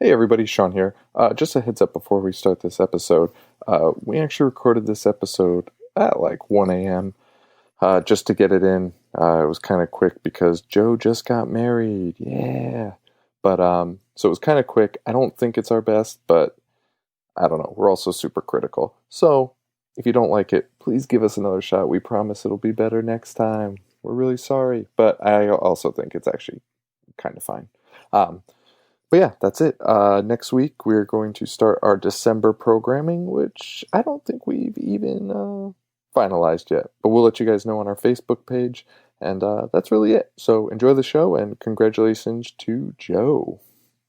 Hey everybody, Sean here. Just a heads up before we start this episode. We actually recorded this episode at like 1 a.m. Just to get it in. It was kind of quick because Joe just got married. Yeah. But so it was kind of quick. I don't think it's our best, but I don't know. We're also super critical. So if you don't like it, please give us another shot. We promise it'll be better next time. We're really sorry. But I also think it's actually kind of fine. But yeah, that's it. Next week, we're going to start our December programming, which I don't think we've even finalized yet. But we'll let you guys know on our Facebook page. And that's really it. So enjoy the show, and congratulations to Joe.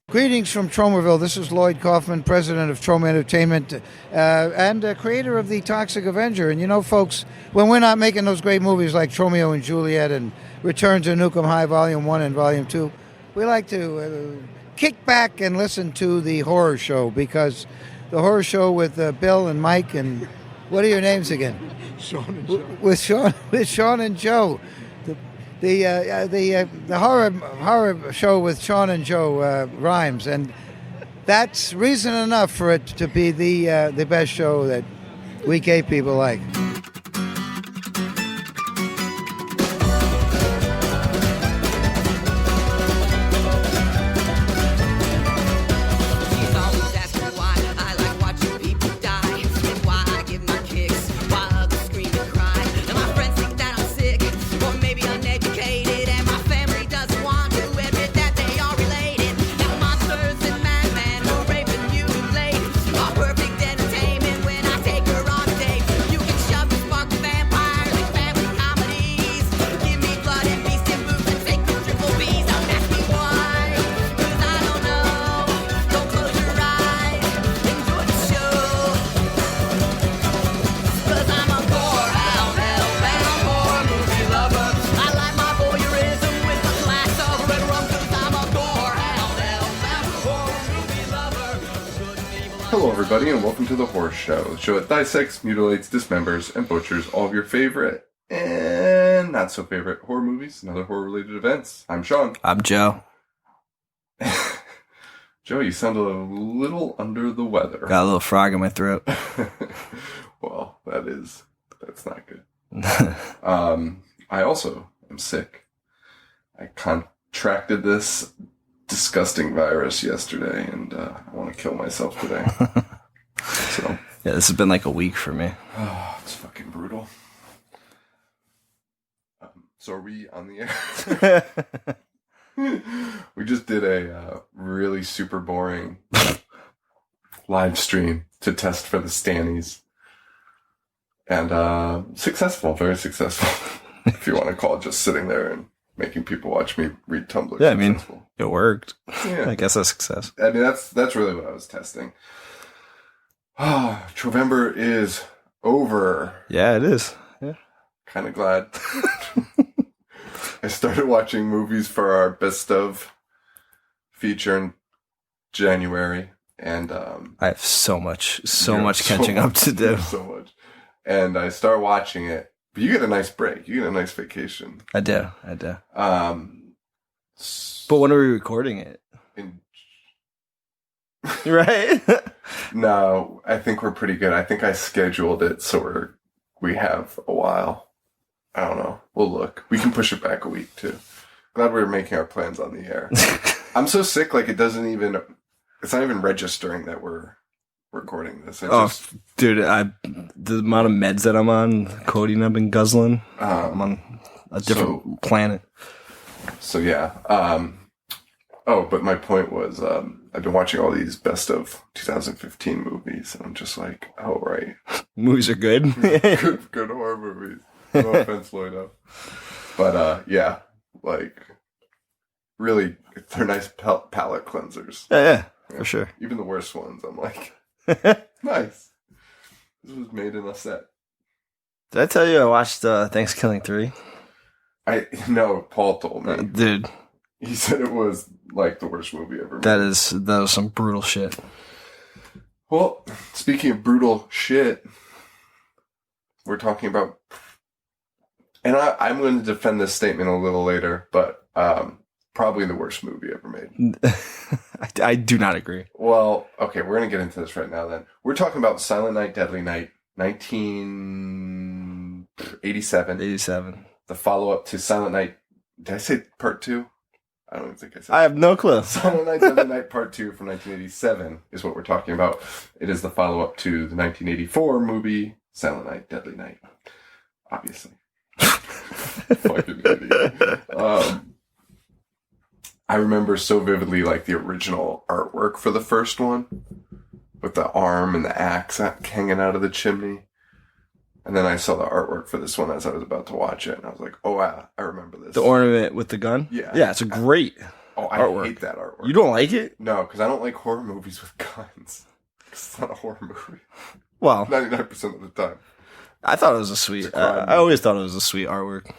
Greetings from Tromerville. This is Lloyd Kaufman, president of Troma Entertainment and creator of The Toxic Avenger. And you know, folks, when we're not making those great movies like Romeo and Juliet and Return to Nukem High Volume 1 and Volume 2, we like to kick back and listen to The Horror Show, because The Horror Show with Bill and Mike and what are your names again? Sean and Joe. With Sean and Joe. The horror show with Sean and Joe rhymes, and that's reason enough for it to be the best show that we gay people like. Hello everybody, and welcome to The Horror Show, the show that dissects, mutilates, dismembers, and butchers all of your favorite and not so favorite horror movies and other horror-related events. I'm Sean. I'm Joe. Joe, you sound a little under the weather. Got a little frog in my throat. Well, that's not good. I also am sick. I contracted this disgusting virus yesterday, and I want to kill myself today. So yeah, this has been like a week for me. Oh, it's fucking brutal. So are we on the air? We just did a really super boring live stream to test for the Stannies, and successful, very successful. If you want to call it just sitting there and making people watch me read Tumblr. Yeah, I mean, it worked. Yeah. I guess a success. I mean, that's really what I was testing. Trovember is over. Yeah, it is. Yeah. Kind of glad. I started watching movies for our best of feature in January, and I have so much catching up to do. So much. And I start watching it. But you get a nice break. You get a nice vacation. I do. But when are we recording it? Right? No, I think we're pretty good. I think I scheduled it so we have a while. I don't know. We'll look. We can push it back a week too. Glad we were making our plans on the air. I'm so sick, like it's not even registering that we're recording this. Dude, the amount of meds that I'm on, codeine I've been guzzling, I'm on a different planet. So yeah. But my point was, I've been watching all these best of 2015 movies, and I'm just like, oh right, movies are good. good horror movies. No offense, Lloyd. But yeah, like really, they're nice palate cleansers. Yeah, for sure. Even the worst ones, I'm like. Nice. This was made in a set. Did I tell you I watched Thanksgiving 3? No, Paul told me. Dude. He said it was like the worst movie ever made. That was some brutal shit. Well, speaking of brutal shit, we're talking about, and I'm going to defend this statement a little later, but probably the worst movie ever made. I do not agree. Well, okay, we're going to get into this right now then. We're talking about Silent Night, Deadly Night, 1987. 87. The follow-up to Silent Night. Did I say part 2? I don't even think I said I have no clue. Silent Night, Deadly Night Part 2 from 1987 is what we're talking about. It is the follow-up to the 1984 movie, Silent Night, Deadly Night. Obviously. Fucking idiot. I remember so vividly, like, the original artwork for the first one, with the arm and the axe hanging out of the chimney. And then I saw the artwork for this one as I was about to watch it, and I was like, oh, wow, I remember this. The ornament with the gun? Yeah. Yeah, it's a great I hate that artwork. You don't like it? No, because I don't like horror movies with guns. It's not a horror movie. Well, 99% of the time. I thought it was a sweet... I always thought it was a sweet artwork.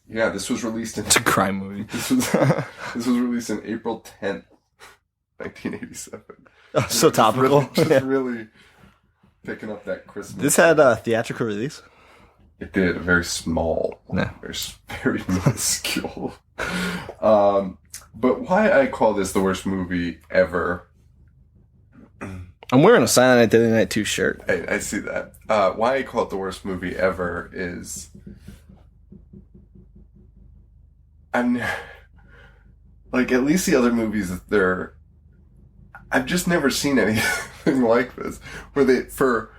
Yeah, this was released in... It's a crime movie. This was released in April 10th, 1987. Oh, so topical. Really picking up that Christmas. This had a theatrical release? It did. Very small. No. Very minuscule. But why I call this the worst movie ever... I'm wearing a Silent Night, Deadly Night 2 shirt. I see that. Why I call it the worst movie ever is... like, at least the other movies, I've just never seen anything like this, where for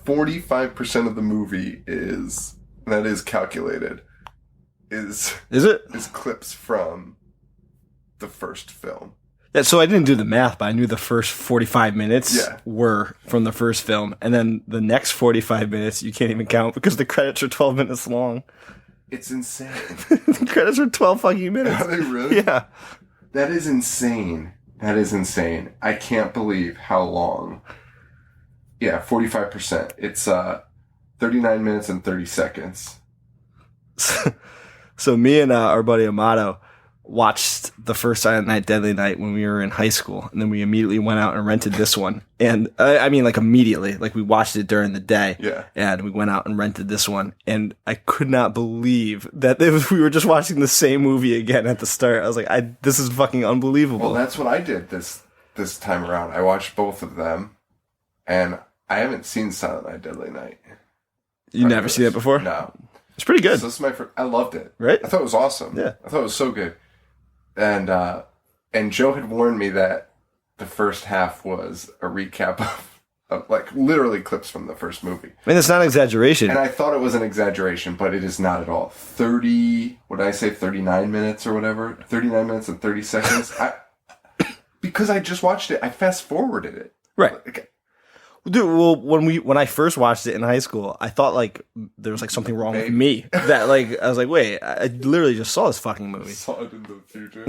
45% of the movie that is calculated, is it? Is clips from the first film. Yeah, so I didn't do the math, but I knew the first 45 minutes Yeah. were from the first film, and then the next 45 minutes you can't even count because the credits are 12 minutes long. It's insane. The credits are 12 fucking minutes. Are they really? Yeah. That is insane. I can't believe how long. Yeah, 45%. It's 39 minutes and 30 seconds. So me and our buddy Amato watched the first Silent Night, Deadly Night when we were in high school, and then we immediately went out and rented this one. And I mean, like, immediately, like, we watched it during the day. Yeah. And we went out and rented this one, and I could not believe that we were just watching the same movie again at the start. I was like, this is fucking unbelievable. Well, that's what I did this time around. I watched both of them, and I haven't seen Silent Night, Deadly Night. You never seen it before? No. It's pretty good. So this is my first. I loved it. Right? I thought it was awesome. Yeah. I thought it was so good. And Joe had warned me that the first half was a recap of like literally clips from the first movie. I mean, it's not an exaggeration. And I thought it was an exaggeration, but it is not at all. 39 minutes or whatever? 39 minutes and 30 seconds? Because I just watched it, I fast forwarded it. Right. Like, Dude, well, when I first watched it in high school, I thought, like, there was, like, something wrong with me. That, like, I was like, wait, I literally just saw this fucking movie. Saw it in the future.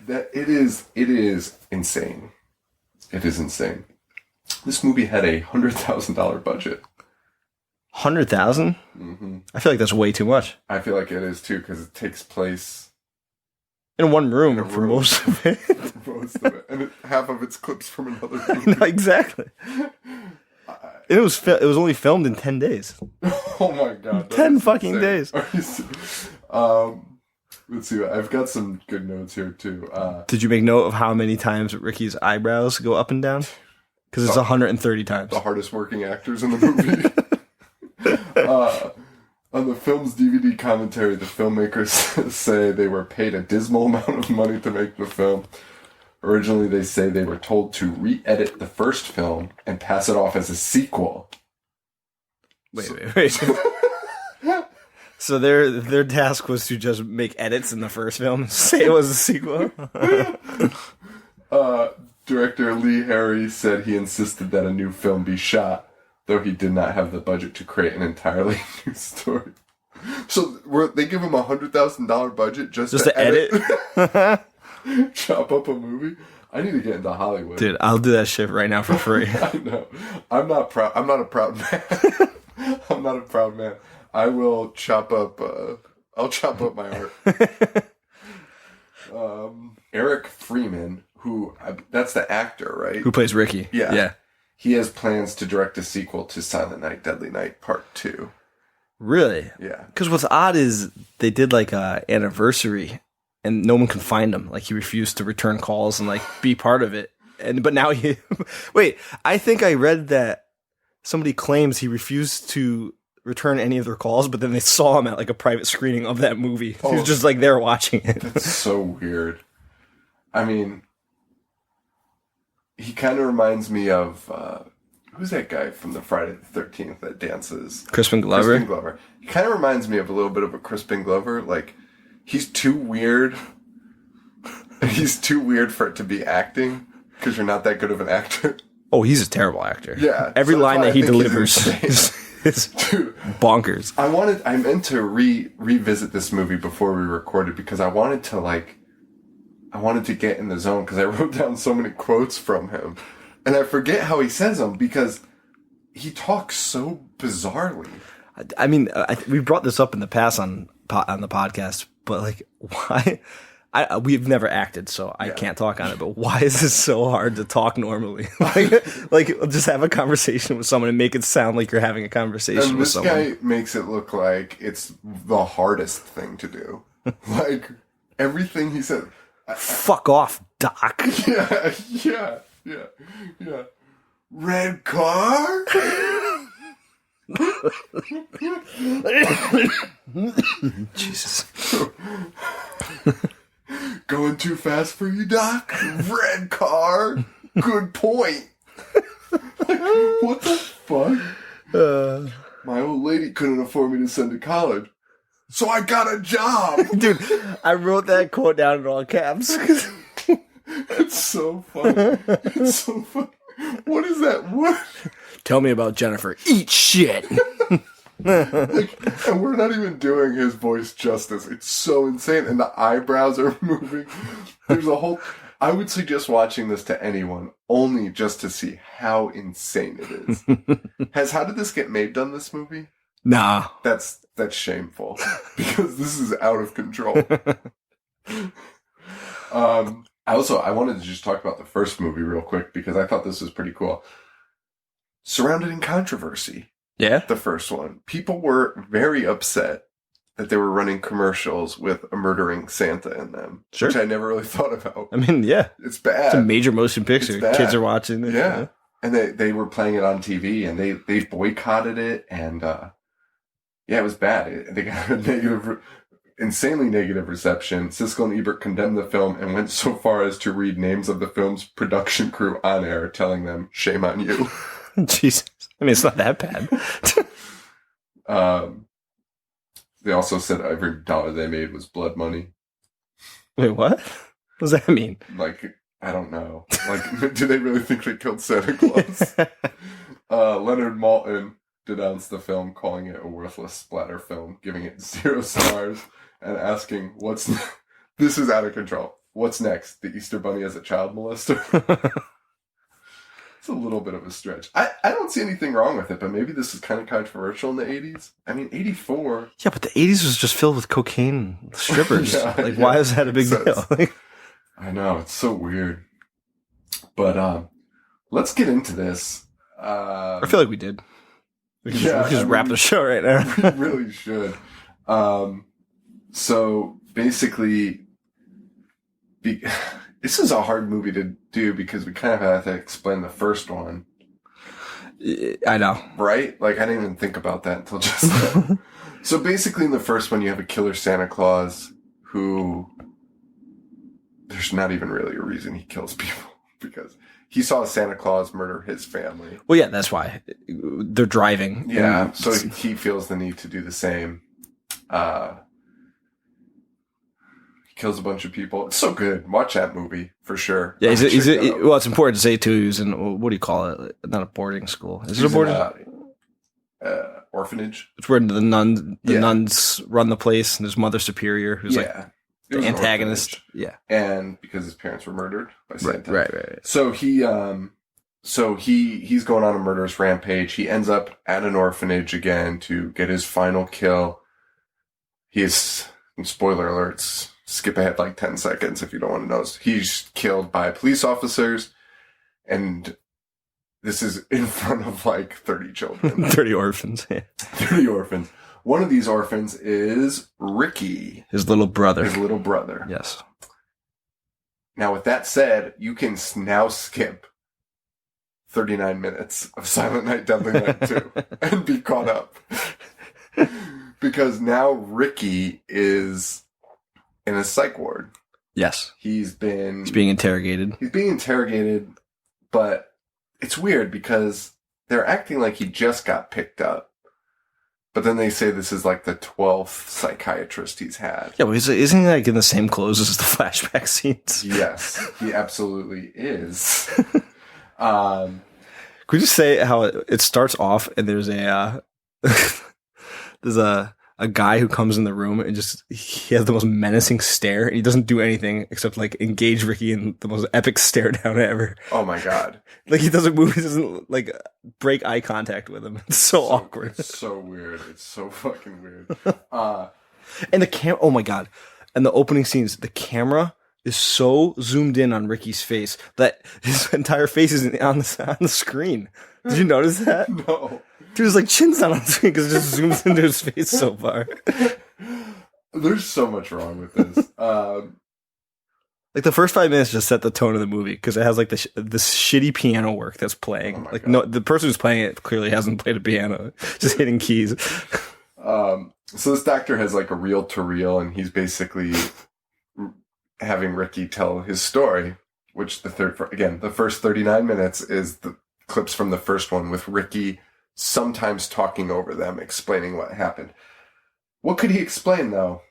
That it is insane. It is insane. This movie had a $100,000 budget. 100,000? Mm-hmm. I feel like that's way too much. I feel like it is too, because it takes place in one room for most of it. And half of it's clips from another movie. No, exactly. It was only filmed in 10 days. Oh my god. 10 fucking days. Let's see. I've got some good notes here too. Did you make note of how many times Ricky's eyebrows go up and down? Because it's 130 times. The hardest working actors in the movie. On the film's DVD commentary, the filmmakers say they were paid a dismal amount of money to make the film. Originally, they say they were told to re-edit the first film and pass it off as a sequel. Wait. So their task was to just make edits in the first film and say it was a sequel? Director Lee Harry said he insisted that a new film be shot, though he did not have the budget to create an entirely new story. So they give him $100,000 budget just to edit? Chop up a movie? I need to get into Hollywood. Dude, I'll do that shit right now for free. I know. I'm not proud. I'm not a proud man. I'm not a proud man. I will chop up... I'll chop up my art. Eric Freeman, that's the actor, right? Who plays Ricky. Yeah. He has plans to direct a sequel to Silent Night, Deadly Night Part 2. Really? Yeah. Because what's odd is they did like a anniversary, and no one can find him. Like he refused to return calls and like be part of it. But now he wait. I think I read that somebody claims he refused to return any of their calls, but then they saw him at like a private screening of that movie. He was just like there watching it. That's so weird. I mean, he kind of reminds me of who's that guy from the Friday the 13th that dances? Crispin Glover. Crispin Glover. He kind of reminds me of a little bit of a Crispin Glover. Like he's too weird. He's too weird for it to be acting because you're not that good of an actor. Oh, he's a terrible actor. Yeah, every so line that he delivers is bonkers. I meant to revisit this movie before we recorded because I wanted to get in the zone because I wrote down so many quotes from him, and I forget how he says them because he talks so bizarrely. I mean, we brought this up in the past on the podcast, but like, why? We've never acted, so I can't talk on it. But why is it so hard to talk normally? like just have a conversation with someone and make it sound like you're having a conversation with someone. This guy makes it look like it's the hardest thing to do. Like everything he said. Fuck off, Doc. Yeah. Red car. Jesus. Going too fast for you, Doc? Red car? Good point. Like, what the fuck? My old lady couldn't afford me to send to college, so I got a job. Dude, I wrote that quote down in all caps. It's so funny. It's so funny. What is that? What? Tell me about Jennifer. Eat shit. And we're not even doing his voice justice. It's so insane. And the eyebrows are moving. There's a whole... I would suggest watching this to anyone, only just to see how insane it is. How did this get made done, this movie? Nah. That's shameful. Because this is out of control. I wanted to just talk about the first movie real quick, because I thought this was pretty cool. Surrounded in controversy. Yeah? The first one. People were very upset that they were running commercials with a murdering Santa in them. Sure. Which I never really thought about. I mean, yeah. It's bad. It's a major motion picture. Kids are watching it. Yeah. And they were playing it on TV, and they boycotted it, and it was bad. They got a insanely negative reception. Siskel and Ebert condemned the film and went so far as to read names of the film's production crew on air, telling them, "Shame on you." Jesus. I mean, it's not that bad. They also said every dollar they made was blood money. Wait, what? What does that mean? Like, I don't know. Like, do they really think they killed Santa Claus? Leonard Maltin denounced the film, calling it a worthless splatter film, giving it 0 stars, and asking, this is out of control. What's next? The Easter Bunny as a child molester? It's a little bit of a stretch. I don't see anything wrong with it, but maybe this is kind of controversial in the 80s. I mean, 84. Yeah, but the 80s was just filled with cocaine strippers. Why is that a big deal? I know, it's so weird. But let's get into this. I feel like we did. We can just wrap the show right now. We really should. So basically, this is a hard movie to do because we kind of have to explain the first one. I know. Right? Like, I didn't even think about that until just now. So basically in the first one, you have a killer Santa Claus who... There's not even really a reason he kills people. Because he saw Santa Claus murder his family. Well, yeah, that's why. They're driving. Yeah, so he feels the need to do the same. Kills a bunch of people. It's so good. Watch that movie for sure. Yeah, well, it's important to say too. He's in, what do you call it? Not a boarding school. Is it a boarding? Orphanage. It's where the nuns run the place, and there's Mother Superior, who's like the antagonist. Yeah, and because his parents were murdered by Santa. Right. So he's going on a murderous rampage. He ends up at an orphanage again to get his final kill. He is, spoiler alerts. Skip ahead like 10 seconds if you don't want to know. He's killed by police officers, and this is in front of like 30 children. 30 orphans. Yeah. 30 orphans. One of these orphans is Ricky. His little brother. His little brother. Yes. Now, with that said, you can now skip 39 minutes of Silent Night, Deadly Night 2 and be caught up. Because now Ricky is in a psych ward. Yes. He's being interrogated. He's being interrogated, but it's weird because they're acting like he just got picked up. But then they say this is like the 12th psychiatrist he's had. Yeah, but isn't he like in the same clothes as the flashback scenes? Yes, he absolutely is. Could we just say how it starts off and there's a guy who comes in the room and he has the most menacing stare and he doesn't do anything except like engage Ricky in the most epic stare down ever. Oh my God. Like he doesn't move, he doesn't like break eye contact with him. It's so awkward. It's so weird. It's so fucking weird. And the oh my God. And the opening scenes, the camera is so zoomed in on Ricky's face that his entire face is on the screen. Did you notice that? No. Dude, his like chin's not on the screen because it just zooms into his face so far. There's so much wrong with this. Like the first 5 minutes just set the tone of the movie because it has like this shitty piano work that's playing. Oh like God. no, the person who's playing it clearly hasn't played a piano, just hitting keys. So this doctor has like a reel-to-reel, and he's basically having Ricky tell his story, which the first 39 minutes is the clips from the first one with Ricky sometimes talking over them, explaining what happened. What could he explain, though?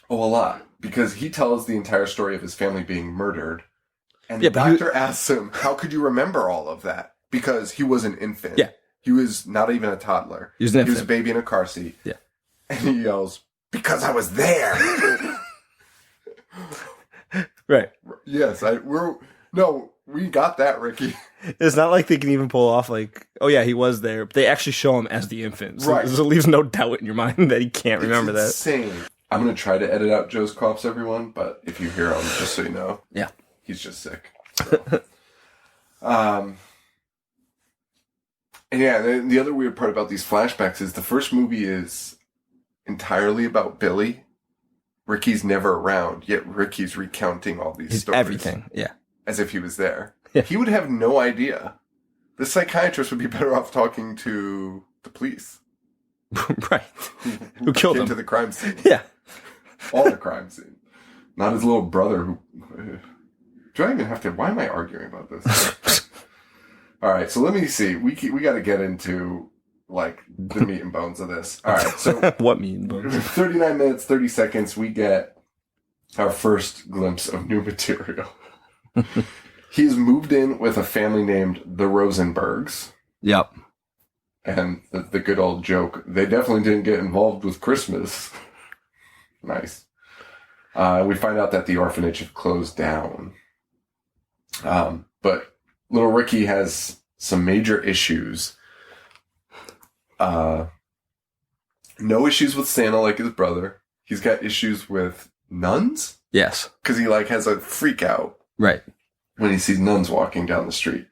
Oh, a lot. Because he tells the entire story of his family being murdered. And the doctor asks him, how could you remember all of that? Because he was an infant. Yeah. He was not even a toddler. He was a baby in a car seat. Yeah. And he yells, because I was there. Right. Yes, we got that, Ricky. It's not like they can even pull off like, oh yeah, he was there. But they actually show him as the infant. So right. it leaves no doubt in your mind that he can't remember that. Insane. I'm going to try to edit out Joe's coughs, everyone, but if you hear him, just so you know. Yeah. He's just sick. So. And yeah, the other weird part about these flashbacks is the first movie is entirely about Billy. Ricky's never around, yet Ricky's recounting all these stories. Everything, yeah. As if he was there. Yeah. He would have no idea. The psychiatrist would be better off talking to the police. Right. Who killed him. To the crime scene. Yeah. All the crime scene. Not his little brother who... Do I even have to... Why am I arguing about this? All right, so let me see. We got to get into, like, the meat and bones of this. All right, so... What meat and bones? 39 minutes, 30 seconds, we get our first glimpse of new material. He's moved in with a family named the Rosenbergs. Yep. And the good old joke, they definitely didn't get involved with Christmas. Nice. We find out that the orphanage had closed down. But little Ricky has some major issues. No issues with Santa like his brother. He's got issues with nuns? Yes. Because he like has a freak out. Right. When he sees nuns walking down the street.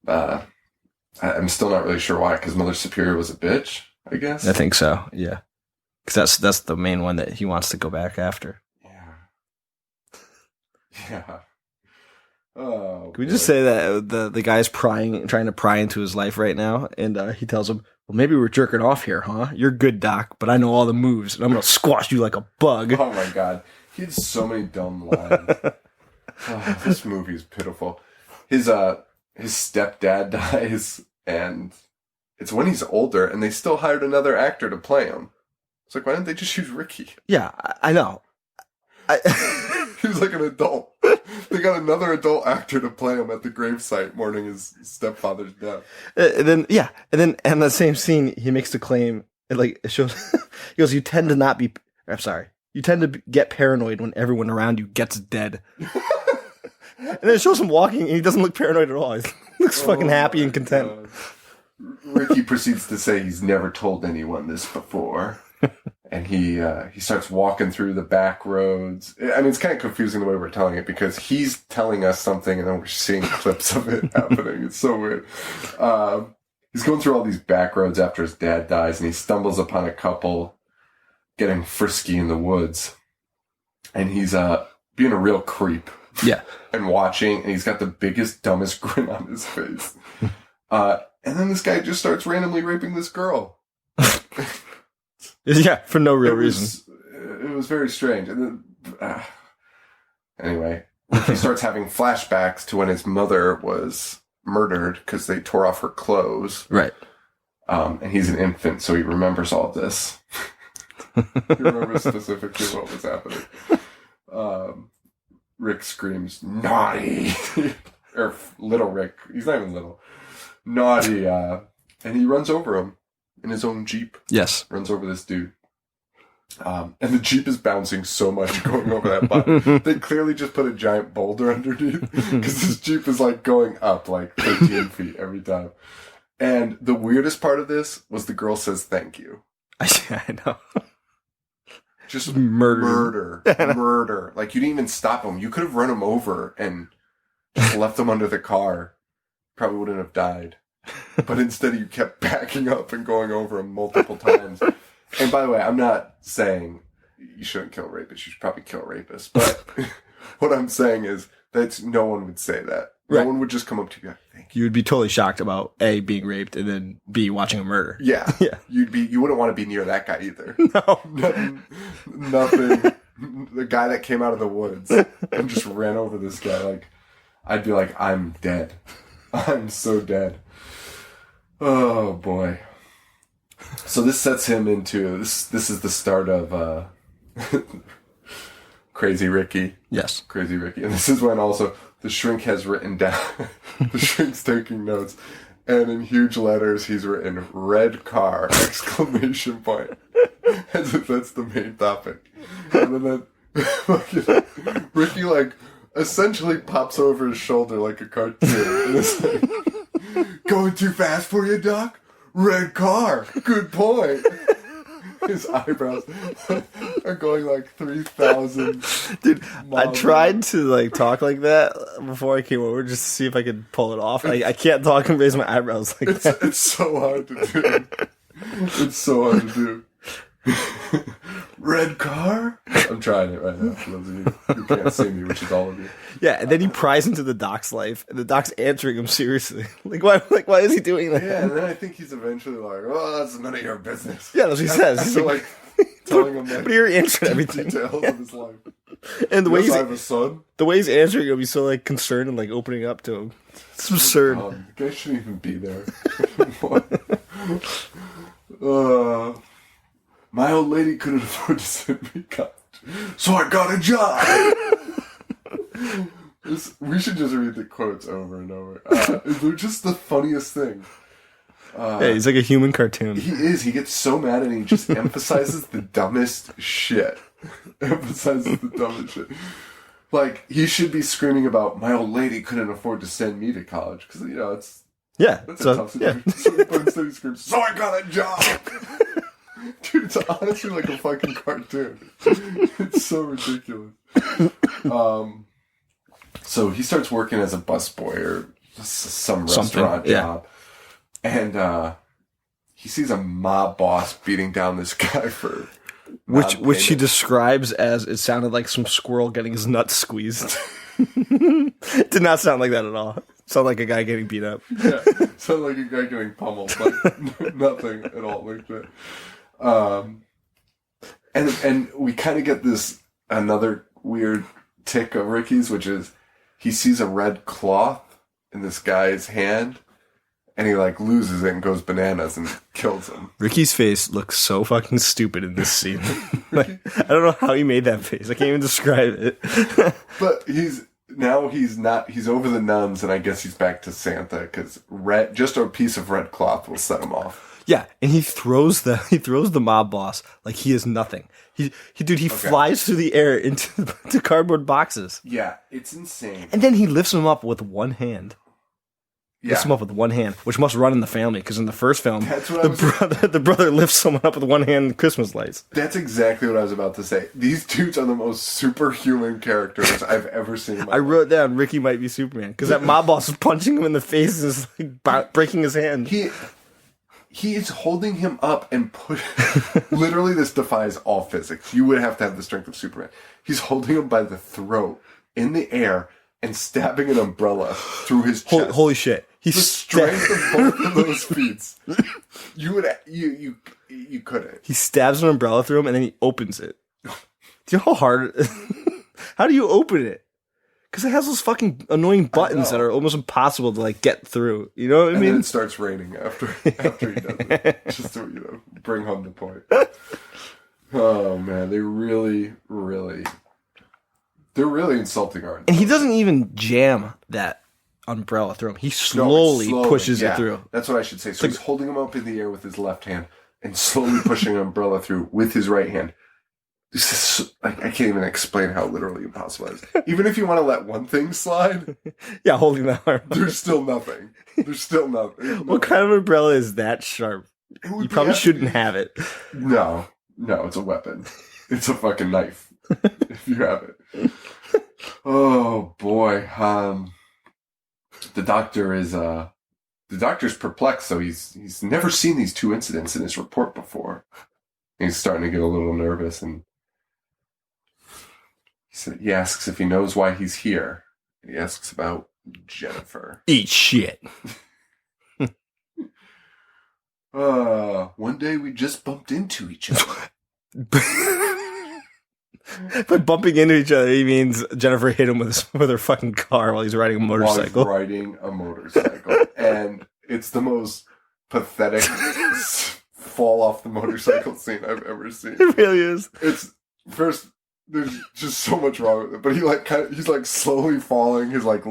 I'm still not really sure why, because Mother Superior was a bitch, I guess. I think so, yeah. Because that's the main one that he wants to go back after. Yeah. Yeah. Oh. Can we just say that the guy's trying to pry into his life right now, and he tells him, well, maybe we're jerking off here, huh? You're good, Doc, but I know all the moves, and I'm going to squash you like a bug. Oh, my God. He had so many dumb lines. Oh, this movie is pitiful. His stepdad dies, and it's when he's older, and they still hired another actor to play him. It's like, why didn't they just use Ricky? Yeah, I know. He was like an adult. They got another adult actor to play him at the gravesite mourning his stepfather's death. And then the same scene, he makes the claim, like, it shows, he goes, you tend to get paranoid when everyone around you gets dead. And then it shows him walking, and he doesn't look paranoid at all. He looks fucking happy and content. God. Ricky proceeds to say he's never told anyone this before. And he starts walking through the back roads. I mean, it's kind of confusing the way we're telling it, because he's telling us something, and then we're seeing clips of it happening. It's so weird. he's going through all these back roads after his dad dies, and he stumbles upon a couple getting frisky in the woods. And he's being a real creep. Yeah. And watching, and he's got the biggest, dumbest grin on his face. And then this guy just starts randomly raping this girl. Yeah, for no real reason. It was very strange. And then, anyway, he starts having flashbacks to when his mother was murdered because they tore off her clothes. Right. And he's an infant, so he remembers all this. He remembers specifically what was happening. Rick screams, "Naughty!" Or little Rick. He's not even little. Naughty. And he runs over him in his own Jeep. Yes. Runs over this dude. And the Jeep is bouncing so much going over that button. They clearly just put a giant boulder underneath because this Jeep is like going up like 13 feet every time. And the weirdest part of this was the girl says thank you. I know. Just murder. Like, you didn't even stop him. You could have run him over and just left him under the car. Probably wouldn't have died. But instead, you kept backing up and going over him multiple times. And by the way, I'm not saying you shouldn't kill rapists. You should probably kill rapists. But what I'm saying is that no one would say that. No one would just come up to you and go, thank you. You would be totally shocked about A, being raped, and then B, watching a murder. Yeah. Yeah. You wouldn't want to be near that guy either. No. Nothing. The guy that came out of the woods and just ran over this guy. Like, I'd be like, I'm dead. I'm so dead. Oh, boy. So this sets him into... This is the start of Crazy Ricky. Yes. Crazy Ricky. And this is when also the shrink has written down... the shrink's taking notes. And in huge letters, he's written, "Red car!" ! Exclamation point. As if that's the main topic. And then Ricky, like, essentially pops over his shoulder like a cartoon. And it's like, "Going too fast for you, Doc? Red car! Good point!" His eyebrows are going like 3,000. Dude, I tried to like talk like that before I came over just to see if I could pull it off. I can't talk and raise my eyebrows like that. It's so hard to do. It's so hard to do. Red car? I'm trying it right now for those of you who can't see me, which is all of you. Yeah, and then he pries into the doc's life, and the doc's answering him seriously. Why is he doing that? Yeah, and then I think he's eventually like, "Oh, that's none of your business." Yeah, that's what he says. He's like telling him but you're answering everything. Details of his life. And the way I have a son. The way he's answering him, he's so like concerned and like opening up to him. It's absurd. The guy shouldn't even be there. My old lady couldn't afford to send me college, so I got a job. We should just read the quotes over and over. They're just the funniest thing. Yeah, he's like a human cartoon. He is. He gets so mad and he just emphasizes the dumbest shit. Like, he should be screaming about, "My old lady couldn't afford to send me to college." Because, you know, that's a tough situation. But instead he screams, "So I got a job!" Dude, it's honestly like a fucking cartoon. It's so ridiculous. So he starts working as a busboy or some restaurant job. And he sees a mob boss beating down this guy for which he describes as, it sounded like some squirrel getting his nuts squeezed. It did not sound like that at all. It sounded like a guy getting beat up. Yeah, sounded like a guy getting pummeled. Like nothing at all like that. And we kind of get this another weird tick of Ricky's, which is he sees a red cloth in this guy's hand, and he like loses it and goes bananas and kills him. Ricky's face looks so fucking stupid in this scene. Like, I don't know how he made that face. I can't even describe it. But he's over the nuns, and I guess he's back to Santa because just a piece of red cloth will set him off. Yeah, and he throws the mob boss like he is nothing. He flies through the air into cardboard boxes. Yeah, it's insane. And then he lifts him up with one hand. Yeah. Lifts him up with one hand, which must run in the family, because in the first film, the brother lifts someone up with one hand in Christmas lights. That's exactly what I was about to say. These dudes are the most superhuman characters I've ever seen in my life. I wrote down Ricky might be Superman, because that mob boss is punching him in the face and is like breaking his hand. he is holding him up and literally this defies all physics. You would have to have the strength of Superman. He's holding him by the throat in the air and stabbing an umbrella through his chest. Holy shit. The strength of both of those feats. You couldn't. He stabs an umbrella through him and then he opens it. Do you know how hard how do you open it? Because it has those fucking annoying buttons that are almost impossible to like get through. You know what I mean? And then it starts raining after he does it. Just to, bring home the point. Oh man, they're really insulting Art. And he doesn't even jam that umbrella through him. He slowly pushes it through. That's what I should say. So he's holding him up in the air with his left hand and slowly pushing an umbrella through with his right hand. This is, I can't even explain how literally impossible it is. Even if you want to let one thing slide, yeah, holding that arm, there's still nothing. What kind of umbrella is that sharp? You probably shouldn't have it. No, it's a weapon. It's a fucking knife. If you have it. Oh boy. The doctor's perplexed, so he's never seen these two incidents in his report before. He's starting to get a little nervous, and he asks if he knows why he's here. He asks about Jennifer. Eat shit. One day we just bumped into each other. By bumping into each other, he means Jennifer hit him with her fucking car while he's riding a motorcycle. And it's the most pathetic fall off the motorcycle scene I've ever seen. It really is. It's first. There's just so much wrong with it, but he's like slowly falling. He's like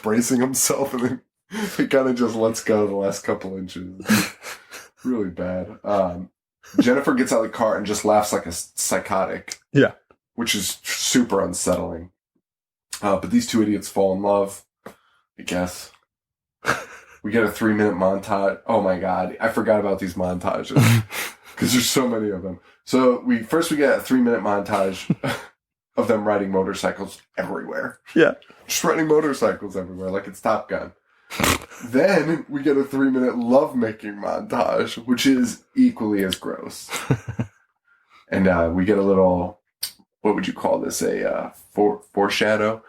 bracing himself, and then he kind of just lets go the last couple inches. Really bad. Jennifer gets out of the car and just laughs like a psychotic. Yeah. Which is super unsettling. But these two idiots fall in love, I guess. We get a 3-minute montage. Oh my god, I forgot about these montages. Because there's so many of them. So we get a 3-minute montage of them riding motorcycles everywhere. Yeah. Just riding motorcycles everywhere like it's Top Gun. Then we get a 3-minute lovemaking montage, which is equally as gross. And we get a little, what would you call this? A foreshadow?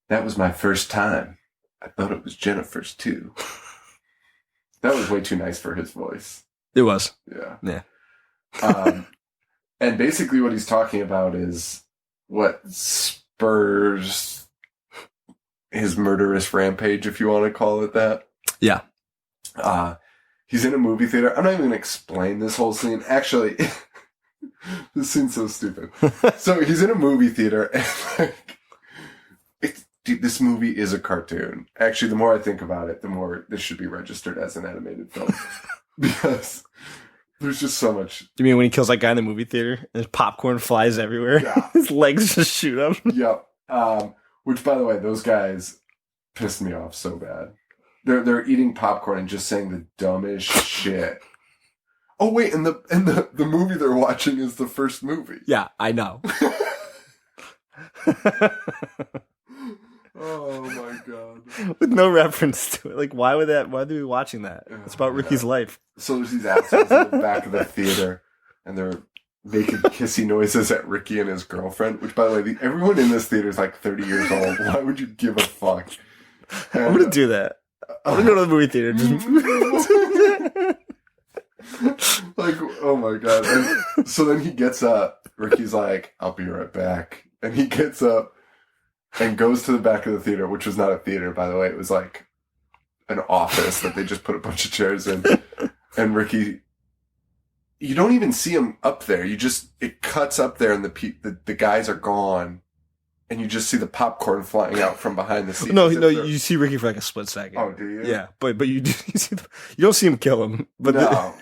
That was my first time. I thought it was Jennifer's too. That was way too nice for his voice. It was. Yeah. And basically what he's talking about is what spurs his murderous rampage, if you want to call it that. Yeah. He's in a movie theater. I'm not even going to explain this whole scene. Actually, this scene's so stupid. So he's in a movie theater, and dude, this movie is a cartoon. Actually, the more I think about it, the more this should be registered as an animated film. Because there's just so much. You mean when he kills that guy in the movie theater and his popcorn flies everywhere? Yeah. His legs just shoot up. Yep. Which, by the way, those guys pissed me off so bad. They're eating popcorn and just saying the dumbest shit. Oh wait, and the movie they're watching is the first movie. Yeah, I know. Oh my god. With no reference to it. Like, why are we watching that? It's about Ricky's life. So there's these assholes in the back of the theater, and they're making kissy noises at Ricky and his girlfriend, which, by the way, everyone in this theater is like 30 years old. Why would you give a fuck? And, I'm going to do that. I'm going to go to the movie theater. Like, oh my god. And so then he gets up. Ricky's like, I'll be right back. And he gets up and goes to the back of the theater, which was not a theater, by the way. It was like an office that they just put a bunch of chairs in. And Ricky, you don't even see him up there. It cuts up there and the guys are gone. And you just see the popcorn flying out from behind the seat. No, you see Ricky for like a split second. Oh, do you? Yeah, but you don't see him kill him. But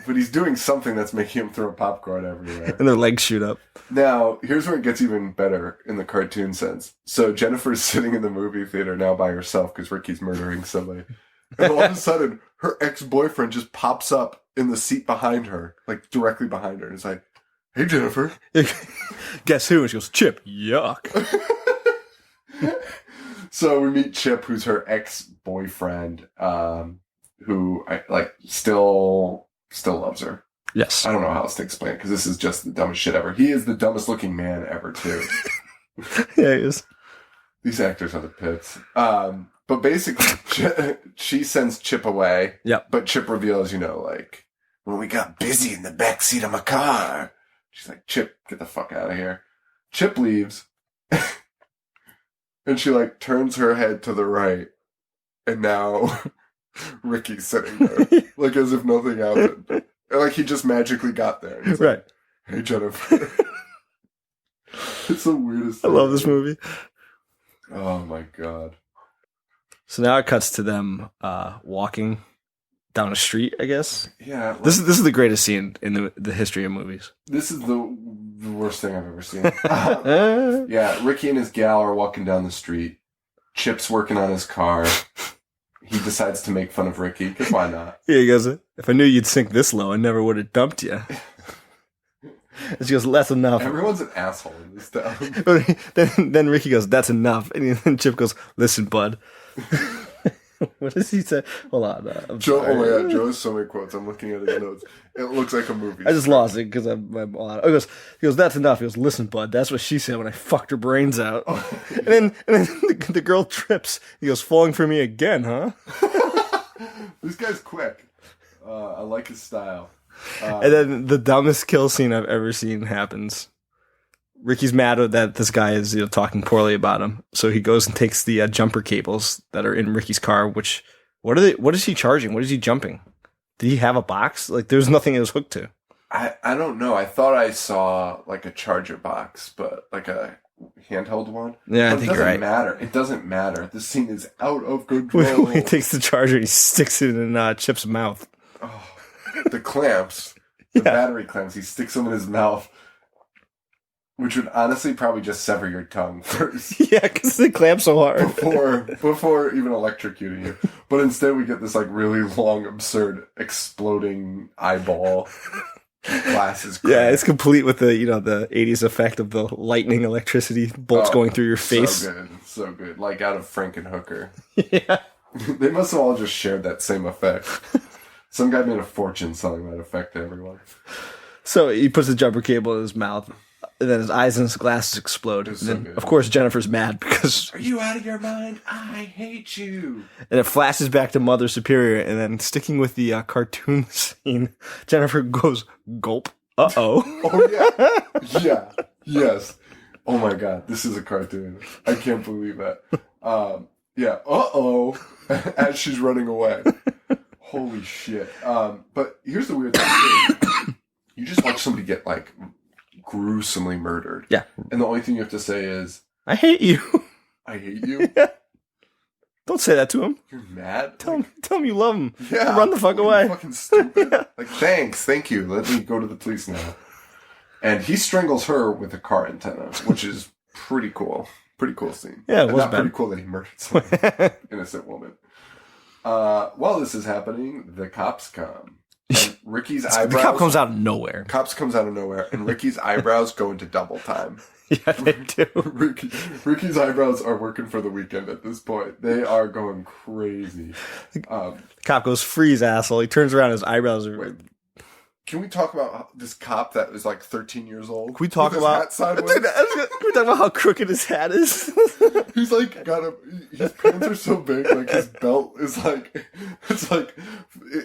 but he's doing something that's making him throw popcorn everywhere. And their legs shoot up. Now, here's where it gets even better in the cartoon sense. So Jennifer's sitting in the movie theater now by herself because Ricky's murdering somebody. And all of a sudden, her ex-boyfriend just pops up in the seat behind her, like directly behind her. And it's like, hey, Jennifer. Guess who? And she goes, Chip, yuck. So we meet Chip, who's her ex-boyfriend, who still loves her. Yes. I don't know how else to explain it because this is just the dumbest shit ever. He is the dumbest looking man ever too. Yeah, he is. These actors are the pits. But basically, she sends Chip away. Yep. But Chip reveals, when we got busy in the backseat of my car. She's like, Chip, get the fuck out of here. Chip leaves. And she, turns her head to the right. And now Ricky's sitting there. As if nothing happened. And, he just magically got there. And he's right. Like, hey, Jennifer. It's the weirdest thing. I love this movie. Oh, my God. So now it cuts to them walking down a street, I guess. Yeah. This is the greatest scene in the history of movies. This is the worst thing I've ever seen. Yeah, Ricky and his gal are walking down the street. Chip's working on his car. He decides to make fun of Ricky, because why not? Yeah, he goes, if I knew you'd sink this low, I never would have dumped you. And she goes, that's enough. Everyone's an asshole in this town. then Ricky goes, that's enough. And then Chip goes, listen, bud. What does he say? Hold on. Joe, oh my God, Joe has so many quotes. I'm looking at his notes. It looks like a movie. I just lost it because I'm all out. He goes, that's enough. He goes, listen, bud. That's what she said when I fucked her brains out. And then the girl trips. He goes, falling for me again, huh? This guy's quick. I like his style. And then the dumbest kill scene I've ever seen happens. Ricky's mad that this guy is talking poorly about him, so he goes and takes the jumper cables that are in Ricky's car. Which what is he charging? What is he jumping? Did he have a box? There's nothing it was hooked to. I don't know. I thought I saw a charger box, but a handheld one. Yeah, but I think you're right. It doesn't matter. This scene is out of control. He takes the charger and he sticks it in Chip's mouth. Oh, the clamps, the battery clamps. He sticks them in his mouth. Which would honestly probably just sever your tongue first. Yeah, because they clamp so hard. before even electrocuting you. But instead we get this really long, absurd, exploding eyeball. Glasses. Yeah, it's complete with the the 80s effect of the lightning electricity bolts going through your face. So good. Like out of Frankenhooker. Yeah. They must have all just shared that same effect. Some guy made a fortune selling that effect to everyone. So he puts the jumper cable in his mouth. And then his eyes and his glasses explode. And then, of course, Jennifer's mad because... Are you out of your mind? I hate you. And it flashes back to Mother Superior. And then sticking with the cartoon scene, Jennifer goes, gulp. Uh-oh. Oh, yeah. Yeah. Yes. Oh, my God. This is a cartoon. I can't believe that. Yeah. Uh-oh. As she's running away. Holy shit. But here's the weird thing, too. You just watch somebody get, gruesomely murdered. Yeah. And the only thing you have to say is, I hate you. I hate you? Yeah. Don't say that to him. You're mad? Tell him you love him. Yeah. Run the fuck away. You fucking stupid. Yeah. Thanks. Thank you. Let me go to the police now. And he strangles her with a car antenna, which is pretty cool. Pretty cool scene. Yeah, it was not bad. Pretty cool that he murdered some innocent woman. While this is happening, the cops come. And Ricky's eyebrows... The cop comes out of nowhere. Cops comes out of nowhere, and Ricky's eyebrows go into double time. Yeah, they do. Ricky's eyebrows are working for the weekend at this point. They are going crazy. The cop goes, freeze, asshole. He turns around, his eyebrows are... Wait. Can we talk about this cop that was 13 years old? Can we talk about... Can we talk about how crooked his hat is? He's his pants are so big, his belt is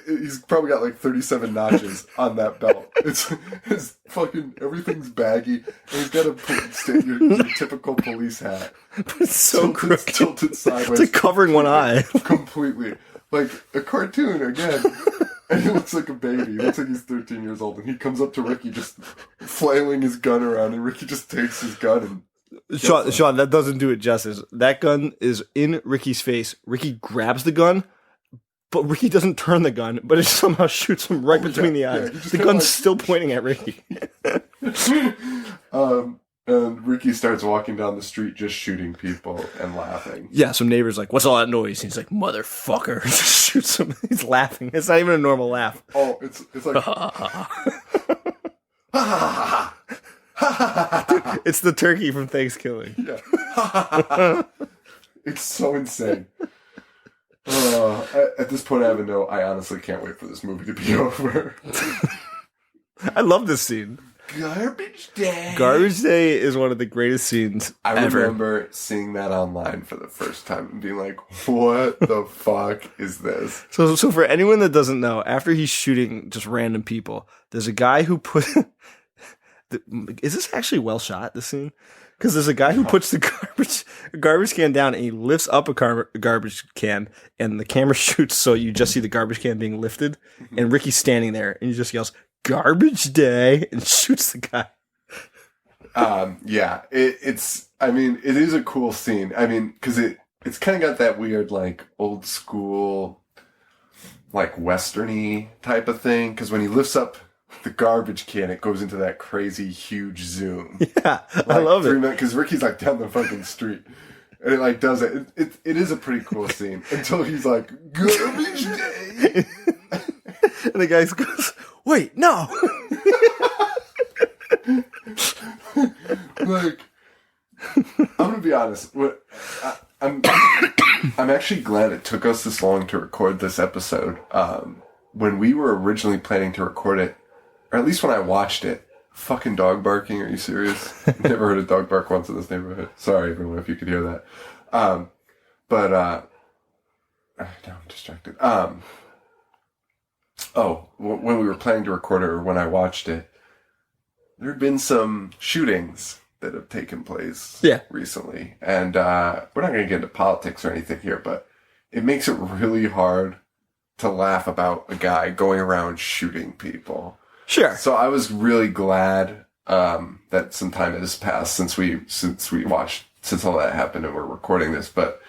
he's probably got 37 notches on that belt. It's fucking, everything's baggy, and he's got your typical police hat. But it's so crooked. Tilted sideways. It's covering one eye. Completely. Like a cartoon again. And he looks like a baby. He looks like he's 13 years old. And he comes up to Ricky just flailing his gun around. And Ricky just takes his gun and... Sean, that doesn't do it justice. That gun is in Ricky's face. Ricky grabs the gun, but Ricky doesn't turn the gun, but it somehow shoots him right between the eyes. The gun's still pointing at Ricky. And Ricky starts walking down the street just shooting people and laughing. Yeah, some neighbor's like, what's all that noise? And he's like, motherfucker. Just shoots him. He's laughing. It's not even a normal laugh. Oh, it's like... Dude, it's the turkey from Thanksgiving. Yeah. It's so insane. At this point, I have a note. I honestly can't wait for this movie to be over. I love this scene. Garbage Day. Garbage Day is one of the greatest scenes ever. Remember seeing that online for the first time and being like, what the fuck is this? So for anyone that doesn't know, after he's shooting just random people, there's a guy who put... Is this actually well shot, this scene? Because there's a guy who puts the garbage can down and he lifts up a garbage can and the camera shoots so you just see the garbage can being lifted and Ricky's standing there and he just yells, "Garbage Day," and shoots the guy. Yeah, it is a cool scene. I mean, because it's kind of got that weird, like, old school, like, westerny type of thing. Because when he lifts up the garbage can, it goes into that crazy huge zoom. Yeah, like, I love it. Because Ricky's like down the fucking street. And it like does it. It is a pretty cool scene until he's like, "Garbage Day." And the guy goes, "Wait, no." Like, I'm gonna be honest. I'm actually glad it took us this long to record this episode. When we were originally planning to record it, or at least when I watched it, fucking dog barking. Are you serious? Never heard a dog bark once in this neighborhood. Sorry, everyone, if you could hear that. Now I'm distracted. When we were planning to record it, or when I watched it, there have been some shootings that have taken place recently. And we're not going to get into politics or anything here, but it makes it really hard to laugh about a guy going around shooting people. Sure. So I was really glad that some time has passed since all that happened and we're recording this. But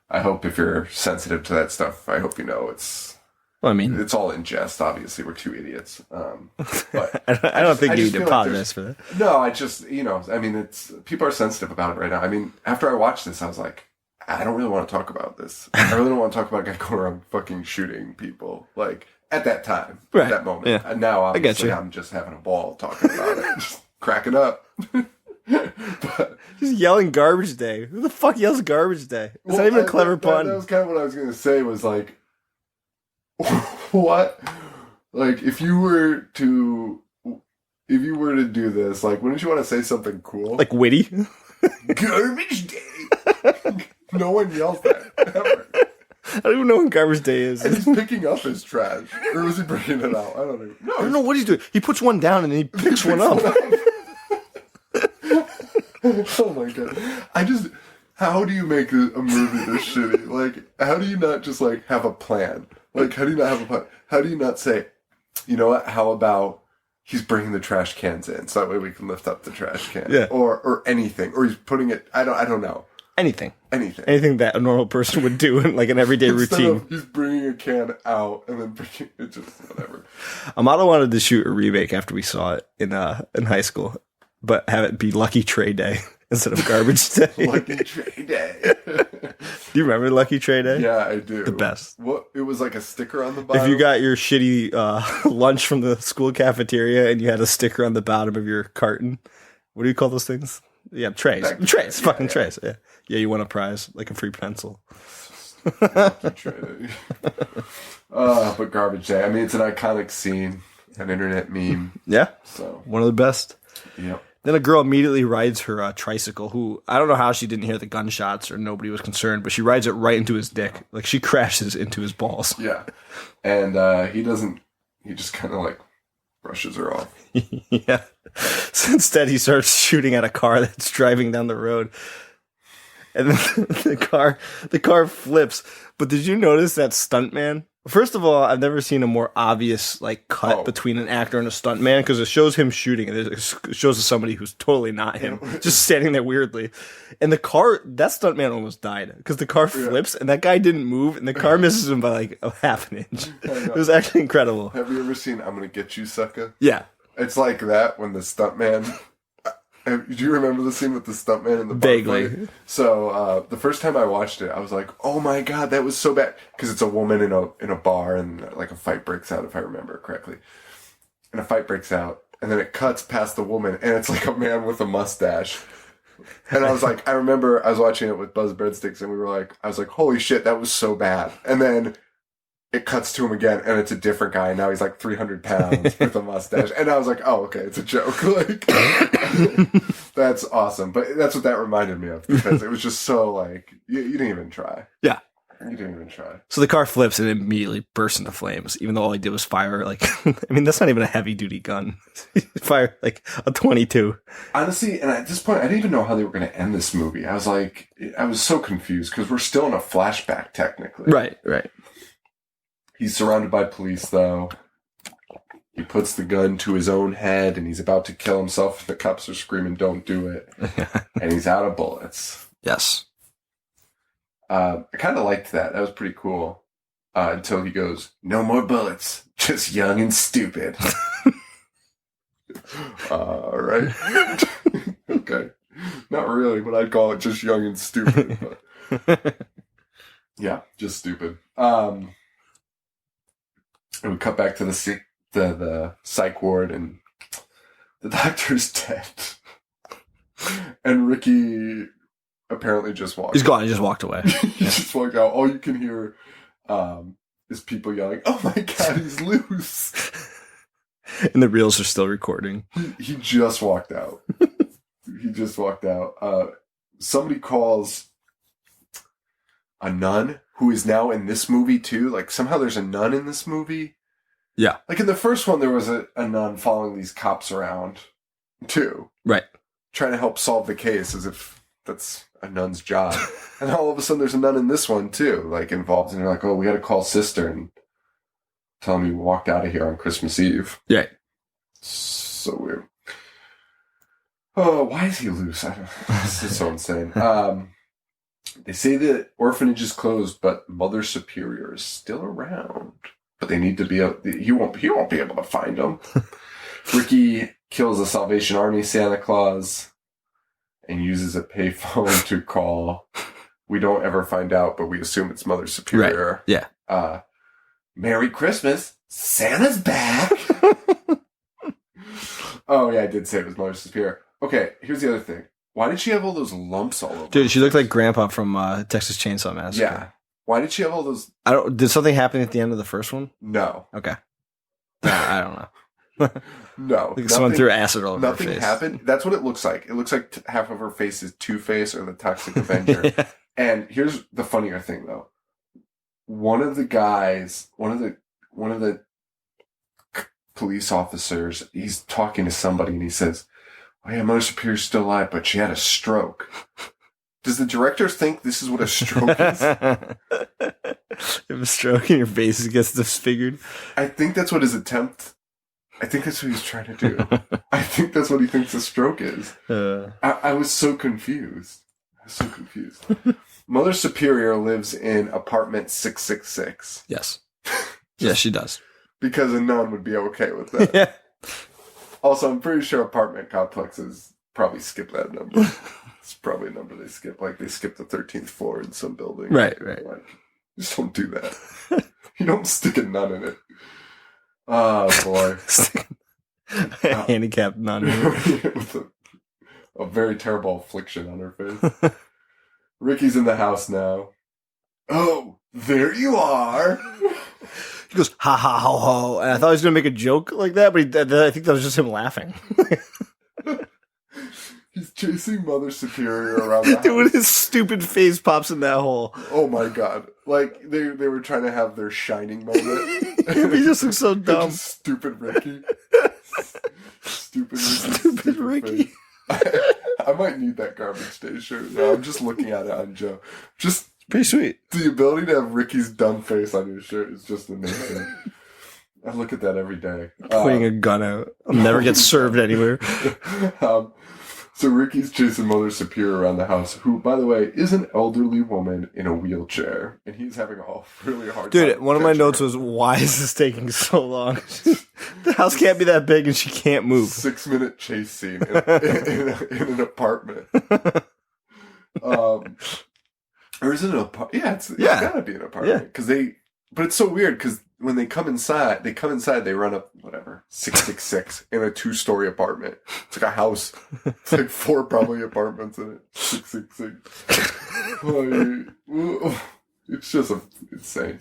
I hope if you're sensitive to that stuff, I hope you know it's all in jest. Obviously, we're two idiots. But I don't think you need to apologize for that. No, I just, it's people are sensitive about it right now. I mean, after I watched this, I was like, I don't really want to talk about this. I really don't want to talk about a guy going around fucking shooting people. Like, at that time, right. At that moment. Yeah. And now, obviously, I'm just having a ball talking about it. Just cracking up. But, just yelling "Garbage Day." Who the fuck yells "Garbage Day"? It's not even a clever pun. That was kind of what I was going to say was like, what? Like, if you were to do this, like, wouldn't you want to say something cool? Like witty? Garbage Day! No one yells that, ever. I don't even know what Garbage Day is. And he's picking up his trash. Or was he bringing it out? I don't know. No, I don't know what he's doing. He puts one down and then he picks one up. Oh my god. How do you make a movie this shitty? Like, how do you not just, like, have a plan? Like, how do you not have a plan? How do you not say, you know what, how about he's bringing the trash cans in so that way we can lift up the trash can? Yeah. Or anything. Or he's putting it, I don't know. Anything that a normal person would do in like an everyday routine. Of he's bringing a can out and then bringing it, just whatever. Amato wanted to shoot a remake after we saw it in high school, but have it be Lucky Tray Day instead of Garbage Day. Lucky Tray Day. Do you remember Lucky Tray Day? Yeah, I do. The best. What? It was like a sticker on the bottom? If you got your shitty lunch from the school cafeteria and you had a sticker on the bottom of your carton, what do you call those things? Yeah, trays. Trays. Fucking trays. Yeah. Yeah, you won a prize, like a free pencil. Lucky Tray Day. But Garbage Day. I mean, it's an iconic scene, an internet meme. Yeah. So one of the best. Yep. Then a girl immediately rides her tricycle, who, I don't know how she didn't hear the gunshots or nobody was concerned, but she rides it right into his dick. Like, she crashes into his balls. Yeah. And he just kind of like brushes her off. Yeah. So instead he starts shooting at a car that's driving down the road. And then the car flips. But did you notice that stuntman? First of all, I've never seen a more obvious like cut between an actor and a stuntman, because it shows him shooting and it shows somebody who's totally not him, just standing there weirdly. And that stuntman almost died because the car flips and that guy didn't move and the car misses him by like a half an inch. It was actually incredible. Have you ever seen "I'm Gonna Get You, Sucker"? Yeah. It's like that when the stuntman... Do you remember the scene with the stuntman in the bar Vaguely. fight? So the first time I watched it, I was like, "Oh my god, that was so bad!" Because it's a woman in a bar, and like a fight breaks out, if I remember correctly. And a fight breaks out, and then it cuts past the woman, and it's like a man with a mustache, And I was like, I remember I was watching it with Buzz Breadsticks, and I was like, holy shit, that was so bad. And then it cuts to him again, and it's a different guy. And now he's like 300 pounds with a mustache. And I was like, oh, okay, it's a joke. Like, that's awesome. But that's what that reminded me of, because it was just so like, you didn't even try. Yeah. You didn't even try. So the car flips and immediately bursts into flames, even though all he did was fire, like, I mean, that's not even a heavy duty gun. Fire, like, a 22. Honestly, and at this point, I didn't even know how they were going to end this movie. I was so confused, because we're still in a flashback, technically. Right. He's surrounded by police, though. He puts the gun to his own head, and he's about to kill himself. The cops are screaming, don't do it. And he's out of bullets. Yes. I kind of liked that. That was pretty cool. Until he goes, no more bullets. Just young and stupid. Right? Okay. Not really, but I'd call it just young and stupid. But yeah, just stupid. And we cut back to the psych ward, and the doctor's dead. And Ricky apparently just walked. He's gone. He just walked away. He just walked out. All you can hear is people yelling, "Oh my god, he's loose!" And the reels are still recording. He just walked out. He just walked out. Somebody calls a nun who is now in this movie too. Like, somehow there's a nun in this movie. Yeah. Like, in the first one, there was a nun following these cops around too. Right. Trying to help solve the case, as if that's a nun's job. And all of a sudden there's a nun in this one too, like, involved. And they're like, oh, we got to call sister and tell him he walked out of here on Christmas Eve. Yeah. So weird. Oh, why is he loose? This is so insane. They say the orphanage is closed, but Mother Superior is still around. But they need to be he won't be able to find them. Ricky kills the Salvation Army Santa Claus and uses a payphone to call. We don't ever find out, but we assume it's Mother Superior. Right. Yeah. Merry Christmas. Santa's back. Oh, yeah, I did say it was Mother Superior. Okay, here's the other thing. Why did she have all those lumps all over? Dude, she looked like Grandpa from Texas Chainsaw Massacre. Yeah. Why did she have all those? Did something happen at the end of the first one? No. Okay. I don't know. No. Like someone threw acid all over her face. Nothing happened. That's what it looks like. It looks like half of her face is Two-Face or the Toxic Avenger. Yeah. And here's the funnier thing, though. One of the police officers, he's talking to somebody, and he says, oh yeah, Mother Superior's still alive, but she had a stroke. Does the director think this is what a stroke is? If a stroke and your face gets disfigured. I think that's what I think that's what he's trying to do. I think that's what he thinks a stroke is. I was so confused. Mother Superior lives in apartment 666. Yes. Yes, she does. Because a nun would be okay with that. Yeah. Also, I'm pretty sure apartment complexes probably skip that number. It's probably a number they skip. Like, they skip the 13th floor in some building. Right. Like, just don't do that. You don't stick a nun in it. Oh, boy. A handicapped nun. With a very terrible affliction on her face. Ricky's in the house now. Oh, there you are. He goes, ha ha ho ho. And I thought he was going to make a joke like that, but I think that was just him laughing. He's chasing Mother Superior around the house. Dude, his stupid face pops in that hole. Oh my god. Like, they were trying to have their shining moment. He just looks so dumb. Stupid Ricky. Stupid Ricky. Stupid Ricky. Face. I might need that Garbage Day shirt now. I'm just looking at it on Joe. Just pretty sweet. The ability to have Ricky's dumb face on your shirt is just amazing. I look at that every day. Pointing a gun out. I'll never get served anywhere. So Ricky's chasing Mother Superior around the house, who, by the way, is an elderly woman in a wheelchair. And he's having a really hard time. Dude, one of my notes was, why is this taking so long? The house can't be that big and she can't move. 6-minute chase scene in an apartment. Or is it an apartment? Yeah, it's gotta be an apartment. But it's so weird because when they come inside, they run up, whatever, 666 in a 2-story apartment. It's like a house. It's like 4 probably apartments in it. 666. It's just insane.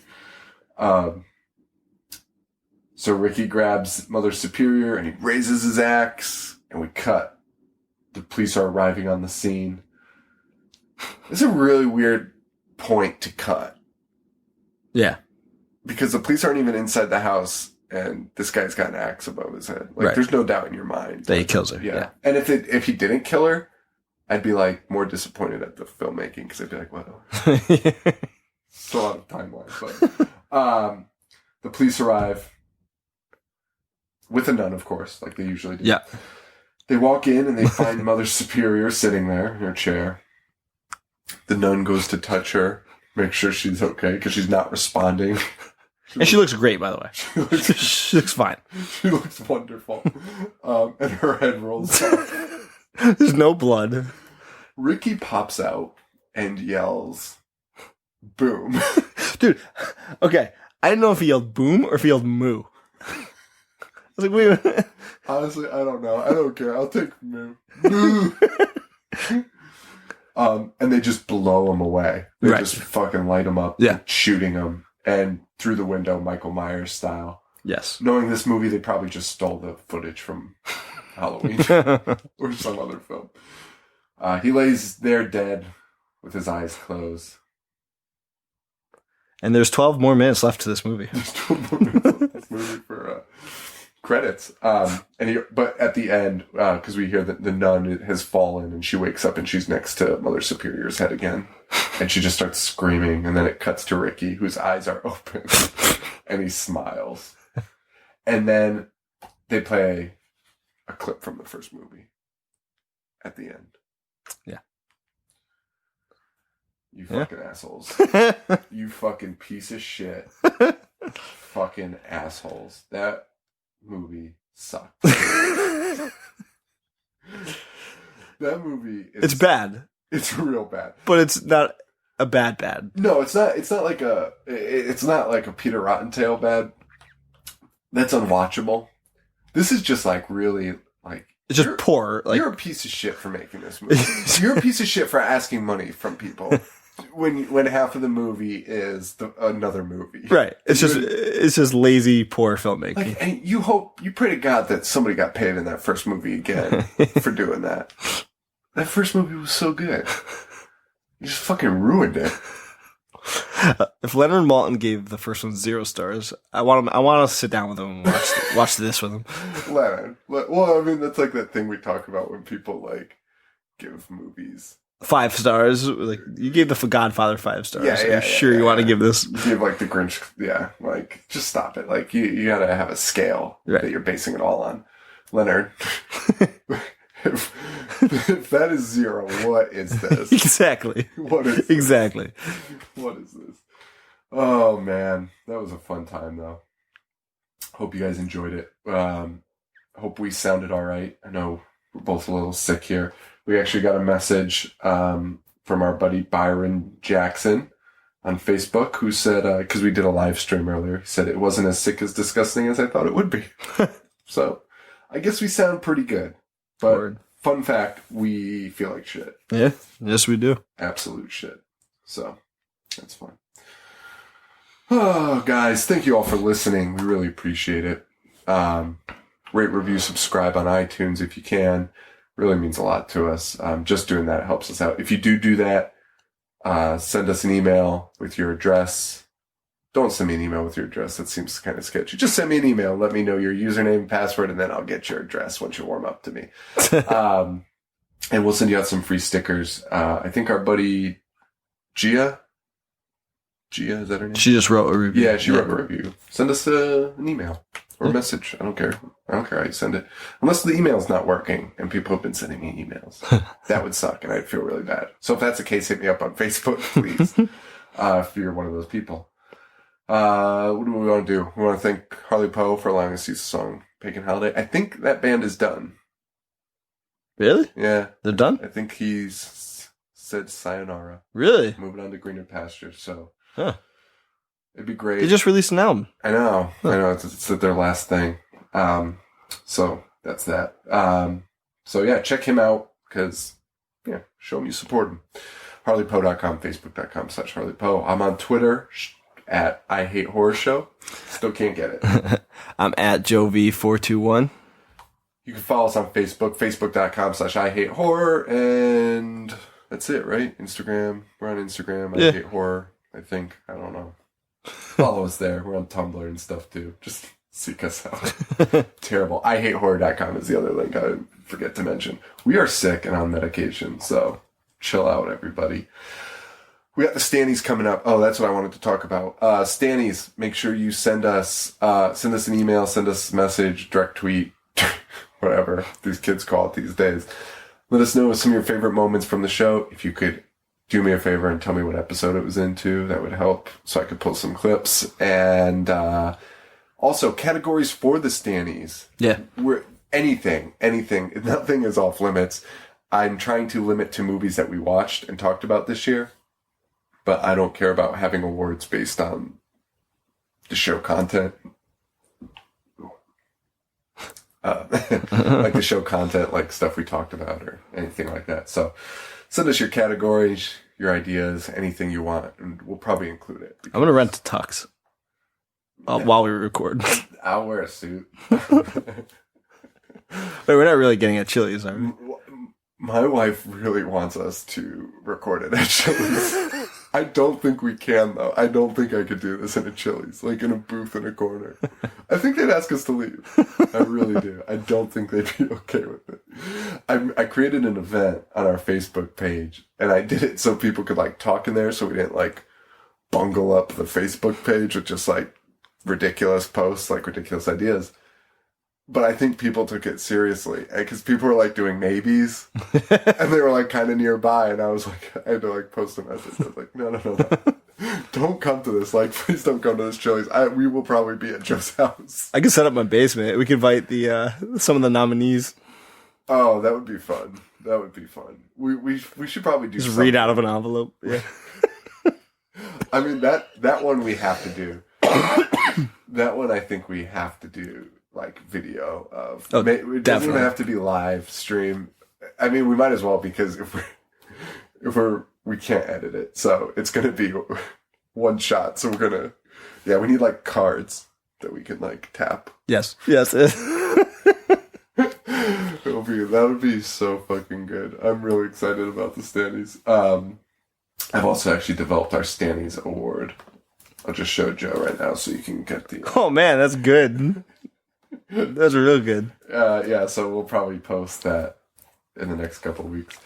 So Ricky grabs Mother Superior and he raises his axe, and we cut. The police are arriving on the scene. It's a really weird point to cut. Yeah. Because the police aren't even inside the house, and this guy's got an axe above his head. Like, right. There's no doubt in your mind that he kills her. Yeah. And if he didn't kill her, I'd be like more disappointed at the filmmaking, because I'd be like, well, still out of timeline. But the police arrive with a nun, of course, like they usually do. Yeah. They walk in and they find Mother Superior sitting there in her chair. The nun goes to touch her, make sure she's okay, because she's not responding. And she looks great, by the way. She looks fine. She looks wonderful. And her head rolls off. There's no blood. Ricky pops out and yells, boom. Dude, okay. I didn't know if he yelled boom or if he yelled moo. I was like, wait a minute. Honestly, I don't know. I don't care. I'll take moo. Moo. And they just blow him away. They just fucking light him up. Yeah. Shooting him. And through the window, Michael Myers style. Yes. Knowing this movie, they probably just stole the footage from Halloween or some other film. He lays there dead with his eyes closed. And there's 12 more minutes left to this movie. There's 12 more minutes left to this movie for credits. But at the end, because we hear that the nun has fallen and she wakes up and she's next to Mother Superior's head again. And she just starts screaming, and then it cuts to Ricky, whose eyes are open, and he smiles. And then they play a clip from the first movie at the end. Yeah. You fucking assholes. You fucking piece of shit. Fucking assholes. That movie sucked. That movie is... It's bad. It's real bad. But it's not a bad. No, it's not. It's not like a Peter Rottentail bad. That's unwatchable. This is just like really like it's just poor. Like, you're a piece of shit for making this movie. You're a piece of shit for asking money from people when half of the movie is another movie. Right. It's just lazy, poor filmmaking. Like, and you pray to God that somebody got paid in that first movie again for doing that. That first movie was so good. You just fucking ruined it. If Leonard Maltin gave the first one 0 stars, I want to sit down with him and watch this with him. Leonard. Well, I mean, that's like that thing we talk about when people like give movies 5 stars. Like, you gave the Godfather 5 stars. You want to give this? You give like the Grinch. Yeah, like just stop it. Like you gotta have a scale that you're basing it all on. Leonard. If that is 0, what is this? Exactly. What is this? Exactly. What is this? Oh man, that was a fun time though. Hope you guys enjoyed it. Hope we sounded all right. I know we're both a little sick here. We actually got a message from our buddy Byron Jackson on Facebook, who said, because we did a live stream earlier, he said it wasn't as sick as disgusting as I thought it would be. So I guess we sound pretty good. But Word. Fun fact, we feel like shit. Yeah, yes we do. Absolute shit. So, that's fun. Oh, guys, thank you all for listening. We really appreciate it. Rate, review, subscribe on iTunes if you can. Really means a lot to us. Just doing that helps us out. If you do that, send us an email with your address. Don't send me an email with your address. That seems kind of sketchy. Just send me an email. Let me know your username and password, and then I'll get your address once you warm up to me. And we'll send you out some free stickers. I think our buddy Gia, is that her name? She just wrote a review. Yeah, she wrote a review. Send us an email or a message. I don't care. I don't care how you send it. Unless the email's not working and people have been sending me emails. That would suck, and I'd feel really bad. So if that's the case, hit me up on Facebook, please. If you're one of those people. What do we want to do? We want to thank Harley Poe for allowing us to use the song Pagan Holiday. I think that band is done. Really? Yeah. They're done? I think he's said sayonara. Really? Moving on to greener pastures. So, huh. It'd be great. They just released an album. I know. It's their last thing. So that's that. So yeah, check him out because, yeah, show him you support him. HarleyPoe.com, Facebook.com/HarleyPoe. I'm on Twitter at I Hate Horror Show. Still can't get it. I'm at JoeV421. You can follow us on Facebook, Facebook.com/I Hate Horror. And that's it, right? Instagram. We're on Instagram. I Hate Horror, I think. I don't know. Follow us there. We're on Tumblr and stuff too. Just seek us out. Terrible. IHateHorror.com is the other link I forget to mention. We are sick and on medication, so chill out, everybody. We got the Stannies coming up. Oh, that's what I wanted to talk about. Stannies, make sure you send us an email, send us a message, direct tweet, whatever these kids call it these days. Let us know some of your favorite moments from the show. If you could do me a favor and tell me what episode it was into, that would help so I could pull some clips. And also categories for the Stannies. Yeah. Anything. Nothing is off limits. I'm trying to limit to movies that we watched and talked about this year, but I don't care about having awards based on the show content. Like the show content, like stuff we talked about or anything like that. So send us your categories, your ideas, anything you want, and we'll probably include it. I'm going to rent a tux while we record. I'll wear a suit. But we're not really getting at Chili's, are we? My wife really wants us to record it at Chili's. I don't think we can, though. I don't think I could do this in a Chili's, like in a booth in a corner. I think they'd ask us to leave. I really do. I don't think they'd be okay with it. I created an event on our Facebook page, and I did it so people could, like, talk in there so we didn't, like, bungle up the Facebook page with just, like, ridiculous posts, like ridiculous ideas. But I think people took it seriously because people were like doing maybes and they were like kind of nearby. And I was like, I had to like post a message. I was like, no. Don't come to this. Like, please don't come to this Chili's. We will probably be at Joe's house. I can set up my basement. We can invite the some of the nominees. Oh, that would be fun. We should probably do just read out of an envelope. Yeah. I mean, that one we have to do. That one I think we have to do. Like video of it doesn't definitely. even have to be live stream. I mean, we might as well because we can't edit it, so it's gonna be one shot. So we need like cards that we can like tap. Yes. That would be so fucking good. I'm really excited about the Stannies. I've also actually developed our Stannies award. I'll just show Joe right now so you can get the. Oh man, that's good. Those are real good. Yeah, so we'll probably post that in the next couple of weeks.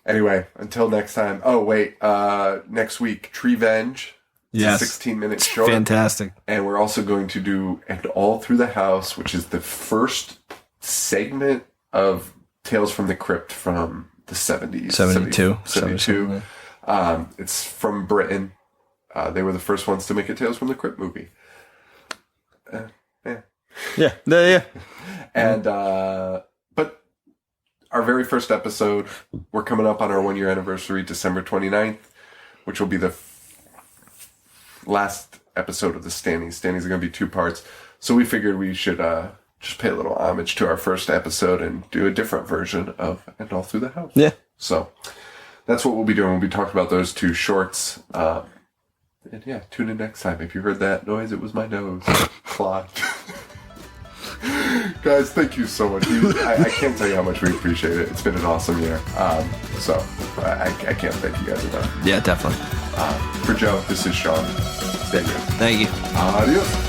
Anyway, until next time. Oh, wait. Next week, Treevenge. Yes. 16-minute short. Fantastic. And we're also going to do And All Through the House, which is the first segment of Tales from the Crypt from the 70s. 72. It's from Britain. They were the first ones to make a Tales from the Crypt movie. Yeah. And, but our very first episode, we're coming up on our 1-year anniversary, December 29th, which will be the last episode of the Stannies. Stannies are going to be 2 parts. So we figured we should, just pay a little homage to our first episode and do a different version of And All Through the House. Yeah. So that's what we'll be doing. We'll be talking about those 2 shorts. And yeah, tune in next time. If you heard that noise, it was my nose clogged. Guys, thank you so much. I can't tell you how much we appreciate it. It's been an awesome year. So I can't thank you guys enough. Yeah, definitely. For Joe, this is Sean. Stay good. Thank you. Adios.